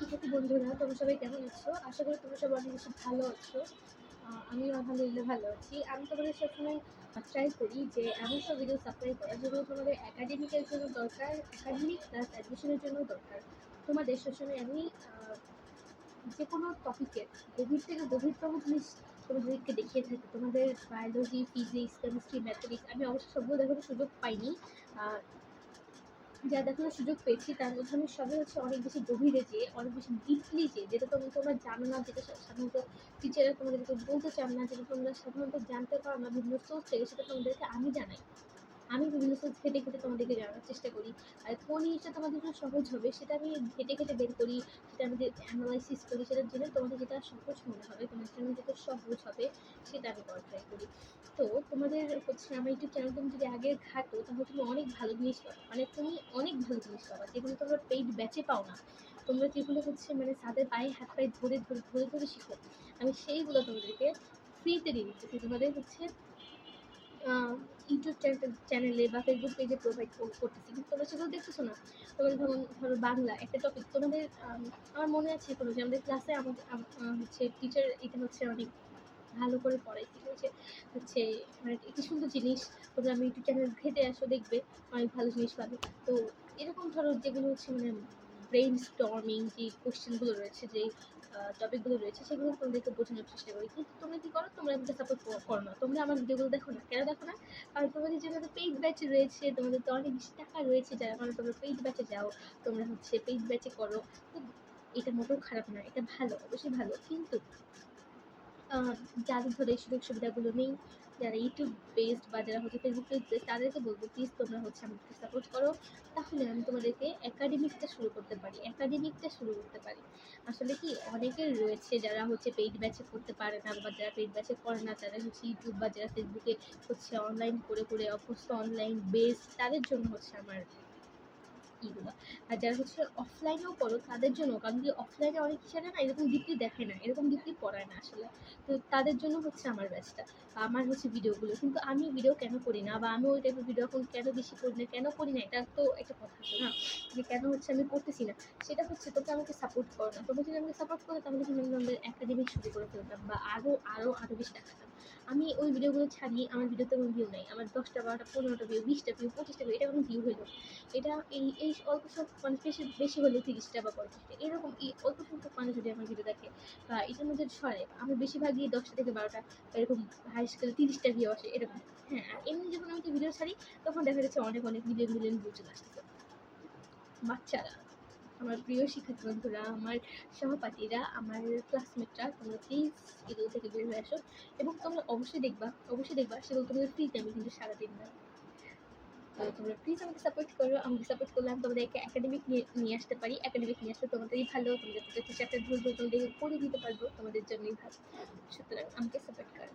শিক্ষার্থী বন্ধুরা, তোমরা সবাই কেমন আছো? আশা করি তোমরা সবাই অনেক বেশি ভালো আছো। আমিও আলহামদুলিল্লাহ ভালো আছি। আমি তোমাদের সবসময় ট্রাই করি যে এমন সব ভিডিও সাপ্লাই করা যেগুলো তোমাদের একাডেমিকের জন্য দরকার, একাডেমিক প্লাস অ্যাডমিশনের জন্য দরকার। তোমাদের সবসময় আমি যে কোনো টপিকের গভীর থেকে গভীরতম জিনিস তোমাদেরকে দেখিয়ে থাকি। তোমাদের বায়োলজি, ফিজিক্স, কেমিস্ট্রি, ম্যাথমেটিক্স আমি অবশ্য সবগুলো দেখানোর সুযোগ পাইনি। যা দেখানোর সুযোগ পেয়েছি তার মধ্যে আমি সবই হচ্ছে অনেক বেশি গভীরে যেয়ে, অনেক বেশি ডিপলি যেয়ে, যেটা তোমরা জানো না, যেটা সাধারণত টিচাররা তোমাদেরকে বলতে চান না, যেটা তোমরা সাধারণত জানতে পারো না বিভিন্ন সোর্স থেকে, সেটা তোমাদেরকে আমি জানাই। আমি বিভিন্ন সোর্স ঘেটে ঘেটে তোমাদেরকে জানার চেষ্টা করি। আর কোন জিনিসটা তোমাদের জন্য সহজ হবে সেটা আমি ঘেটে ঘেটে বের করি, সেটা আমি অ্যানালাইসিস করি, সেটা জেনে তোমাদের যেটা সহজ মনে হবে, তোমাদের জন্য যেটা সহজ হবে সেটা আমি করার ট্রাই করি। তো তোমাদের হচ্ছে আমার ইউটিউব চ্যানেল তুমি যদি আগে ঘাটো তাহলে তুমি অনেক ভালো জিনিস পাবা, মানে তুমি অনেক ভালো জিনিস পাবা যেগুলো তোমরা পেইড ব্যাচে পাও না। তোমরা যেগুলো হচ্ছে মানে তাদের পায়ে হাত পায়ে ধরে ধরে ধরে ধরে শিখো, আমি সেইগুলো তোমাদেরকে ফ্রিতে দিয়ে দিচ্ছি। তোমাদের হচ্ছে ইউটিউব চ্যানেলে বা ফেসবুক পেজে প্রোভাইড করতেছি, কিন্তু তোমরা সেগুলো দেখতেছো না। তোমাদের ধরো বাংলা একটা টপিক তোমাদের, আমার মনে আছে এখনো যে আমাদের ক্লাসে আমাদের হচ্ছে টিচার এটা হচ্ছে অনেক ভালো করে পড়াইছিল যে হচ্ছে মানে কি সুন্দর জিনিস, তোমরা আমি ইউটিউব চ্যানেল ঘেটে আসো, দেখবে অনেক ভালো জিনিস পাবে। তো এরকম ধরো যেগুলো হচ্ছে মানে ব্রেইন স্টর্মিং যে কোশ্চেনগুলো রয়েছে, যে টপিকগুলো রয়েছে, সেগুলো তোমাদেরকে বোঝানোর চেষ্টা করি। কিন্তু তোমরা কি করো, তোমরা আমাকে সাপোর্ট করো না, তোমরা আমার ভিডিওগুলো দেখো না। কেন দেখো না? কারণ তোমাদের যে পেইড ব্যাচ রয়েছে, তোমাদের তো অনেক বেশি টাকা রয়েছে, যার কারণে তোমরা পেইড ব্যাচে যাও, তোমরা হচ্ছে পেইড ব্যাচে করো। তো এটা মোটেও খারাপ না, এটা ভালো, অবশ্যই ভালো। কিন্তু যাদের ধরে এই সুযোগ সুবিধাগুলো নেই, যারা ইউটিউব বেসড বা যারা হচ্ছে ফেসবুক পেজ বেসড, তাদেরকে বলবো প্লিজ তোমরা হচ্ছে আমাকে সাপোর্ট করো। তাহলে আমি তোমাদেরকে একাডেমিকটা শুরু করতে পারি। আসলে কি অনেকের রয়েছে যারা হচ্ছে পেইড ব্যাচে করতে পারে না, বা যারা পেইড ব্যাচে করে না, তারা হচ্ছে ইউটিউব বা যারা ফেসবুকে হচ্ছে অনলাইন করে করে অভ্যস্ত, অনলাইন বেস, তাদের জন্য হচ্ছে আমার ইগুলো। আর যারা হচ্ছে অফলাইনেও পড়ো তাদের জন্য, কারণ কি অফলাইনে অনেক টিচাররা না এরকম ডিপলি দেখায় না, এরকম ডিপলি পড়ায় না আসলে। তো তাদের জন্য হচ্ছে আমার ব্যাচটা, আমার হচ্ছে ভিডিওগুলো। কিন্তু আমি ভিডিও কেন করি না, বা আমি ওই টাইপের ভিডিও এখন কেন বেশি করি না, কেন করি না, এটা তো একটা কথা আছে না, যে কেন হচ্ছে আমি করতেছি না। সেটা হচ্ছে তোমরা আমাকে সাপোর্ট করো না। তোমরা যদি আমাকে সাপোর্ট করো তাহলে কিন্তু আমি তোমাদের একাডেমিক শুরু করে ফেলতাম, বা আরও বেশি দেখাতাম। আমি ওই ভিডিওগুলো ছাড়ি, আমার ভিডিওতে কোনো ভিউ নেই, আমার 10টা 12টা 15টা ভিউ, 20টা ভিউ, 25টা ভিউ, এটা কোনো ভিউ হইলো? এটা এই এই অল্প সংখ্যক মানুষ, বেশি বেশি হলেও 30টা বা 35টা, এরকম এই অল্প সংখ্যক মানুষ যদি আমার ভিডিও দেখে বা এটার মধ্যে ছড়ে, আমার বেশিরভাগই 10টা থেকে 12টা, এরকম হাই স্কেলে 30টা ভিউ আসে এরকম। হ্যাঁ, আর এমনি যখন আমি ভিডিও ছাড়ি তখন দেখা যাচ্ছে অনেক অনেক মিলিয়ন মিলিয়ন ভিউ চলে আসতেছে। বাচ্চারা, আমার প্রিয় শিক্ষার্থী বন্ধুরা, আমার সহপাঠীরা, আমার ক্লাসমেটরা, তোমরা প্লিজ এগুলো থেকে বের হয়ে আসো। এবং তোমরা অবশ্যই দেখবা সেগুলো তোমাদের ফ্রিতে আমি কিন্তু সারাদিন না। তো তোমরা প্লিজ আমাকে সাপোর্ট করো। আমাকে সাপোর্ট করলে আমি তোমাদেরকে একাডেমিক নিয়ে আসতে পারি। একাডেমিক নিয়ে আসলে তোমাদেরই ভালো, তোমাদের প্রত্যেকটা চ্যাপ্টার ধরবো, তোমাদেরকে করে দিতে পারবো, তোমাদের জন্যই ভালো। সুতরাং আমাকে সাপোর্ট করো।